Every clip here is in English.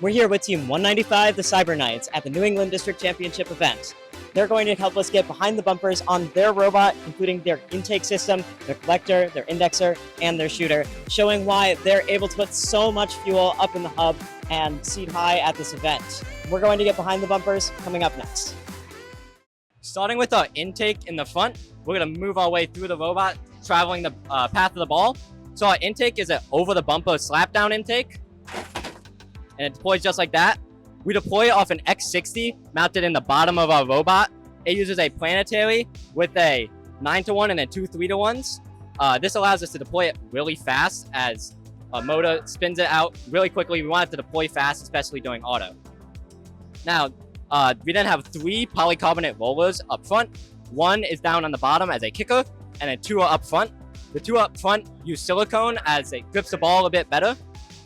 We're here with Team 195, the CyberKnights, at the New England District Championship event. They're going to help us get behind the bumpers on their robot, including their intake system, their collector, their indexer, and their shooter, showing why they're able to put so much fuel up in the hub and seat high at this event. We're going to get behind the bumpers coming up next. Starting with our intake in the front, we're going to move our way through the robot, traveling the path of the ball. So our intake is an over-the-bumper slap-down intake, and it deploys just like that. We deploy it off an X60 mounted in the bottom of our robot. It uses a planetary with a 9-to-1 and then 2 3-to-1s. This allows us to deploy it really fast as a motor spins it out really quickly. We want it to deploy fast, especially during auto. Now, we then have 3 polycarbonate rollers up front. 1 is down on the bottom as a kicker, and then 2 are up front. The 2 up front use silicone as it grips the ball a bit better.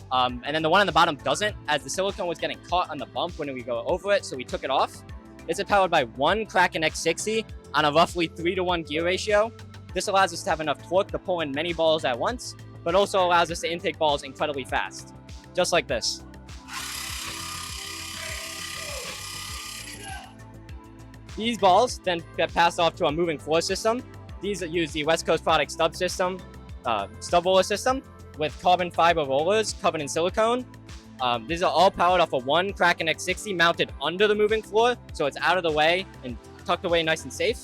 And then the one on the bottom doesn't, as the silicone was getting caught on the bump when we go over it, so we took it off. This is powered by 1 Kraken X60 on a roughly 3-to-1 gear ratio. This allows us to have enough torque to pull in many balls at once, but also allows us to intake balls incredibly fast, just like this. These balls then get passed off to a moving floor system. These use the West Coast Product stub system, stub roller system, with carbon fiber rollers covered in silicone. These are all powered off of 1 Kraken X60 mounted under the moving floor, so it's out of the way and tucked away nice and safe.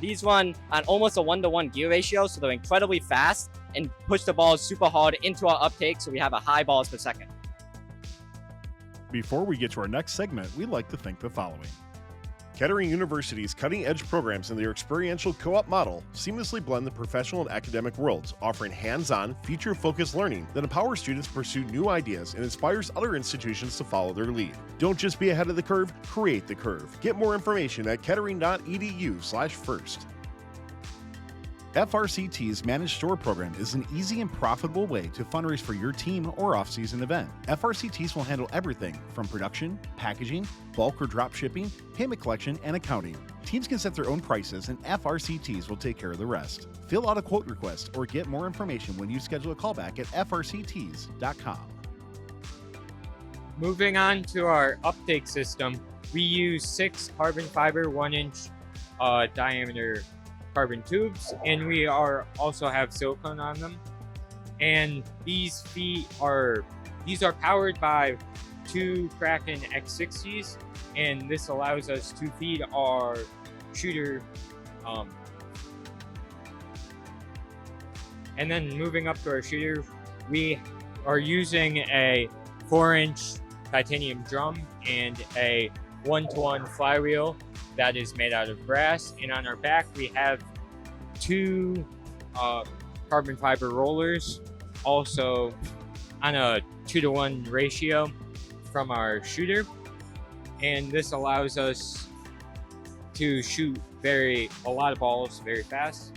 These run on almost a 1-to-1 gear ratio, so they're incredibly fast and push the balls super hard into our uptake, so we have a high balls per second. Before we get to our next segment, we'd like to thank the following. Kettering University's cutting-edge programs and their experiential co-op model seamlessly blend the professional and academic worlds, offering hands-on, feature-focused learning that empowers students to pursue new ideas and inspires other institutions to follow their lead. Don't just be ahead of the curve, create the curve. Get more information at kettering.edu/first. FRCT's Managed Store Program is an easy and profitable way to fundraise for your team or off-season event. FRCTs will handle everything from production, packaging, bulk or drop shipping, payment collection, and accounting. Teams can set their own prices and FRCTs will take care of the rest. Fill out a quote request or get more information when you schedule a callback at frcts.com. Moving on to our uptake system, we use 6 carbon fiber 1-inch diameter carbon tubes, and we also have silicone on them. And these are powered by 2 Kraken X60s, and this allows us to feed our shooter. And then moving up to our shooter, we are using a 4-inch titanium drum and a 1-to-1 flywheel that is made out of brass, and on our back we have 2 carbon fiber rollers, also on a 2-to-1 ratio from our shooter, and this allows us to shoot a lot of balls very fast.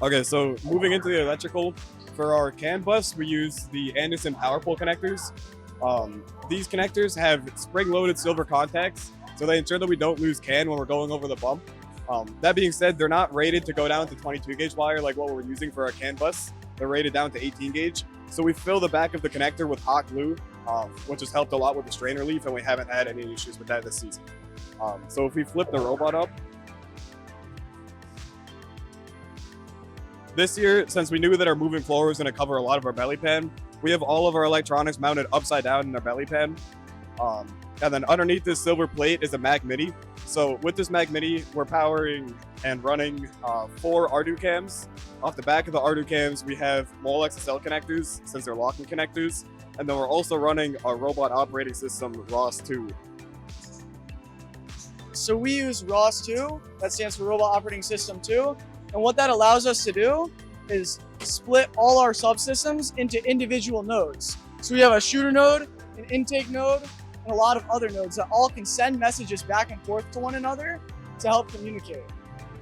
Okay, so moving into the electrical, for our CAN bus we use the Anderson power pole connectors. These connectors have spring-loaded silver contacts, so they ensure that we don't lose CAN when we're going over the bump. That being said, they're not rated to go down to 22 gauge wire like what we're using for our CAN bus. They're rated down to 18 gauge. So we fill the back of the connector with hot glue, which has helped a lot with the strain relief, and we haven't had any issues with that this season. So if we flip the robot up, this year, since we knew that our moving floor was going to cover a lot of our belly pan, we have all of our electronics mounted upside down in our belly pan. And then underneath this silver plate is a Mag Mini. So with this Mag Mini, we're powering and running 4 Ardu cams. Off the back of the Ardu cams, we have MOL XSL connectors, since they're locking connectors. And then we're also running our robot operating system, ROS2. So we use ROS2, that stands for Robot Operating System 2. And what that allows us to do is split all our subsystems into individual nodes. So we have a shooter node, an intake node, and a lot of other nodes that all can send messages back and forth to one another to help communicate.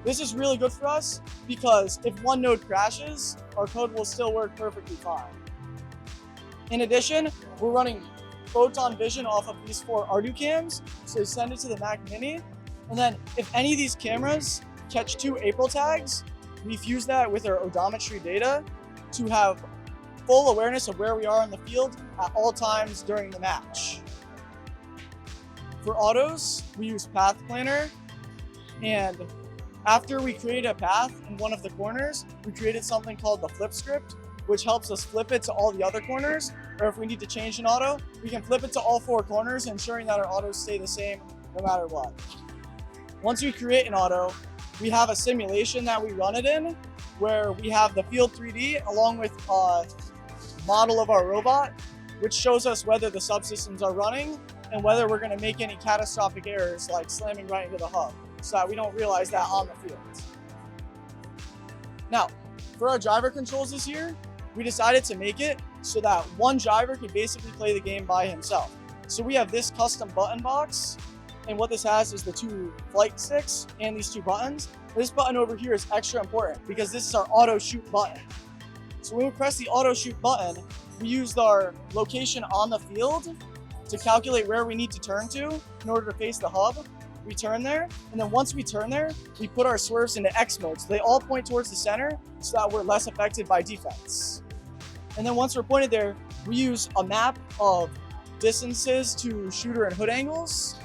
This is really good for us because if one node crashes, our code will still work perfectly fine. In addition, we're running photon vision off of these 4 Ardu cams, so they send it to the Mac Mini. And then if any of these cameras catch 2 April tags, we fuse that with our odometry data to have full awareness of where we are on the field at all times during the match. For autos, we use Path Planner, and after we create a path in one of the corners, we created something called the flip script, which helps us flip it to all the other corners, or if we need to change an auto, we can flip it to all 4 corners, ensuring that our autos stay the same no matter what. Once we create an auto, we have a simulation that we run it in, where we have the field 3D along with a model of our robot, which shows us whether the subsystems are running and whether we're going to make any catastrophic errors like slamming right into the hub, so that we don't realize that on the field. Now, for our driver controls this year, we decided to make it so that one driver can basically play the game by himself. So we have this custom button box, and what this has is the 2 flight sticks and these 2 buttons. This button over here is extra important because this is our auto shoot button. So when we press the auto shoot button, we used our location on the field to calculate where we need to turn to in order to face the hub. We turn there, and then once we turn there, we put our swerves into X mode. So they all point towards the center so that we're less affected by defense. And then once we're pointed there, we use a map of distances to shooter and hood angles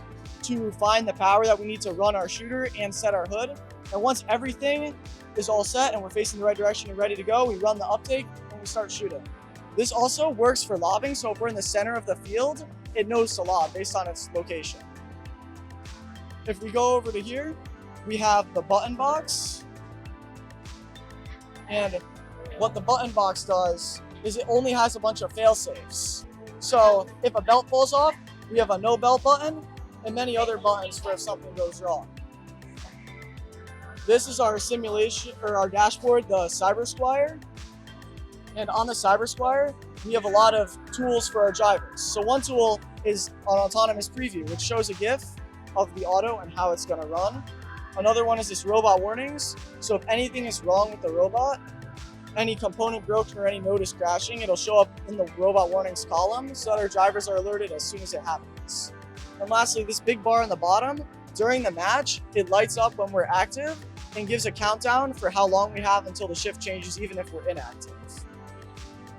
to find the power that we need to run our shooter and set our hood. And once everything is all set and we're facing the right direction and ready to go, we run the uptake and we start shooting. This also works for lobbing, so if we're in the center of the field, it knows to lob based on its location. If we go over to here, we have the button box. And what the button box does is it only has a bunch of fail safes. So if a belt falls off, we have a no belt button and many other buttons for if something goes wrong. This is our simulation, or our dashboard, the CyberSquire. And on the CyberSquire, we have a lot of tools for our drivers. So one tool is an autonomous preview, which shows a GIF of the auto and how it's going to run. Another one is this robot warnings. So if anything is wrong with the robot, any component broken or any node is crashing, it'll show up in the robot warnings column so that our drivers are alerted as soon as it happens. And lastly, this big bar on the bottom, during the match, it lights up when we're active and gives a countdown for how long we have until the shift changes, even if we're inactive.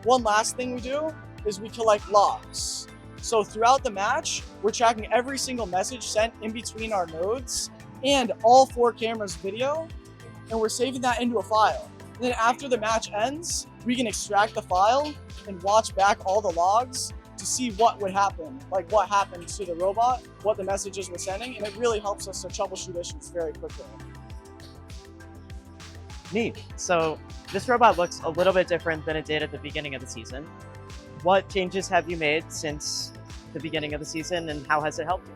One last thing we do is we collect logs. So throughout the match, we're tracking every single message sent in between our nodes and all 4 cameras' video, and we're saving that into a file. And then after the match ends, we can extract the file and watch back all the logs to see what would happen, like what happened to the robot, what the messages were sending, and it really helps us to troubleshoot issues very quickly. Neat. So this robot looks a little bit different than it did at the beginning of the season. What changes have you made since the beginning of the season, and how has it helped you?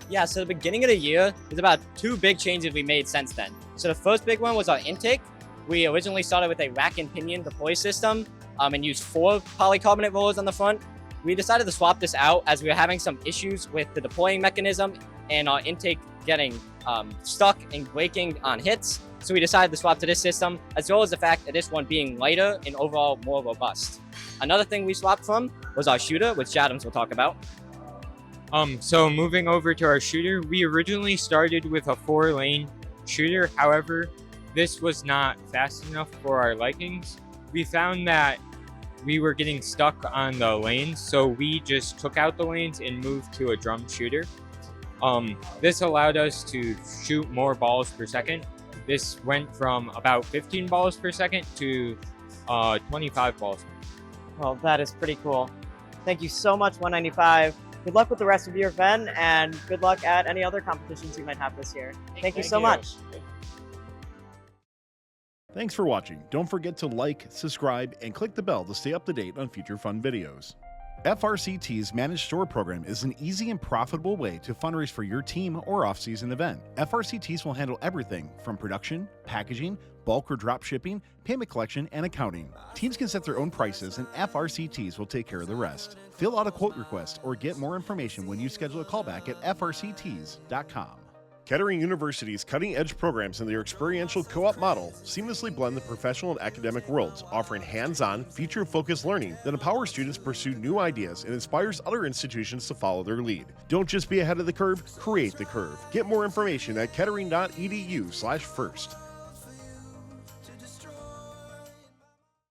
Yeah, so the beginning of the year, there's about 2 big changes we made since then. So the first big one was our intake. We originally started with a rack and pinion deploy system and used 4 polycarbonate rollers on the front. We decided to swap this out as we were having some issues with the deploying mechanism and our intake getting stuck and breaking on hits. So we decided to swap to this system, as well as the fact that this one being lighter and overall more robust. Another thing we swapped from was our shooter, which Adams will talk about. So moving over to our shooter, we originally started with a 4-lane shooter. However, this was not fast enough for our likings. We found that we were getting stuck on the lanes, so we just took out the lanes and moved to a drum shooter. This allowed us to shoot more balls per second. This went from about 15 balls per second to 25 balls. Well, that is pretty cool. Thank you so much, 195. Good luck with the rest of your event, and good luck at any other competitions you might have this year. Thank you so much. Thanks for watching. Don't forget to like, subscribe, and click the bell to stay up to date on future fun videos. FRCT's Managed Store program is an easy and profitable way to fundraise for your team or off-season event. FRCTs will handle everything from production, packaging, bulk or drop shipping, payment collection, and accounting. Teams can set their own prices, and FRCTs will take care of the rest. Fill out a quote request or get more information when you schedule a callback at frcts.com. Kettering University's cutting-edge programs and their experiential co-op model seamlessly blend the professional and academic worlds, offering hands-on, future-focused learning that empowers students to pursue new ideas and inspires other institutions to follow their lead. Don't just be ahead of the curve, create the curve. Get more information at kettering.edu/first.